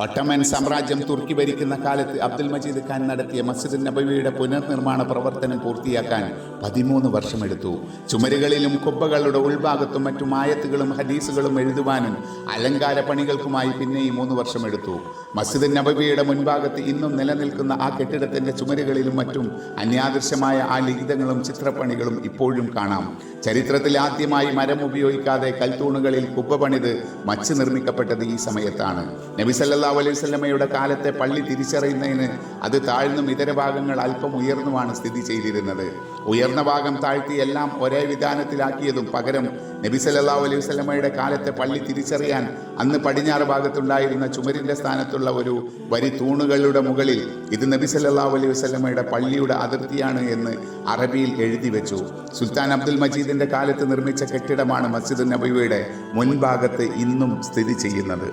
Ottoman സാമ്രാജ്യം തുർക്കി ഭരിക്കുന്ന കാലത്ത് അബ്ദുൽ മജീദ് ഖാൻ നടത്തിയ മസ്ജിദ് നബവിയുടെ പുനർനിർമ്മാണ പ്രവർത്തനം പൂർത്തിയാക്കാൻ 13 വർഷമെടുത്തു. ചുമരുകളിലും കുബ്ബകളുടെ ഉൾഭാഗത്തും മറ്റും ആയത്തുകളും ഹദീസുകളും എഴുതുവാനും അലങ്കാര പണികൾക്കുമായി പിന്നെയും 3 വർഷമെടുത്തു. മസ്ജിദ് നബവിയുടെ മുൻഭാഗത്ത് ഇന്നും നിലനിൽക്കുന്ന ആ കെട്ടിടത്തിന്റെ ചുമരുകളിലും മറ്റും അന്യാദൃശ്യമായ ആ ലിഖിതങ്ങളും ചിത്രപ്പണികളും ഇപ്പോഴും കാണാം. ചരിത്രത്തിൽ ആദ്യമായി മരം ഉപയോഗിക്കാതെ കൽത്തൂണുകളിൽ കുബ്ബ പണിത് മച്ച് നിർമ്മിക്കപ്പെട്ടത് ഈ സമയത്താണ്. നബി സല്ലല്ലാഹു അലൈഹി വസല്ലമയുടെ കാലത്തെ പള്ളി തിരിച്ചറിയുന്നതിന് അത് താഴ്ന്നും ഇതര ഭാഗങ്ങൾ അല്പം ഉയർന്നുമാണ് സ്ഥിതി ചെയ്തിരുന്നത്. ഉയർന്ന ഭാഗം താഴ്ത്തി എല്ലാം ഒരേ വിധാനത്തിലാക്കിയതും പകരം നബി സല്ലല്ലാഹു അലൈഹി വസല്ലമയുടെ കാലത്തെ പള്ളി തിരിച്ചറിയാൻ അന്ന് പടിഞ്ഞാറ് ഭാഗത്തുണ്ടായിരുന്ന ചുമരിന്റെ സ്ഥാനത്തുള്ള ഒരു വരി തൂണുകളുടെ മുകളിൽ ഇത് നബി സല്ലല്ലാഹു അലൈഹി വസല്ലമയുടെ പള്ളിയുടെ അതിർത്തിയാണ് എന്ന് അറബിയിൽ എഴുതി വെച്ചു. സുൽത്താൻ അബ്ദുൽ മജീദിന്റെ കാലത്ത് നിർമ്മിച്ച കെട്ടിടമാണ് മസ്ജിദ് നബവിയുടെ മുൻഭാഗത്ത് ഇന്നും സ്ഥിതി ചെയ്യുന്നത്.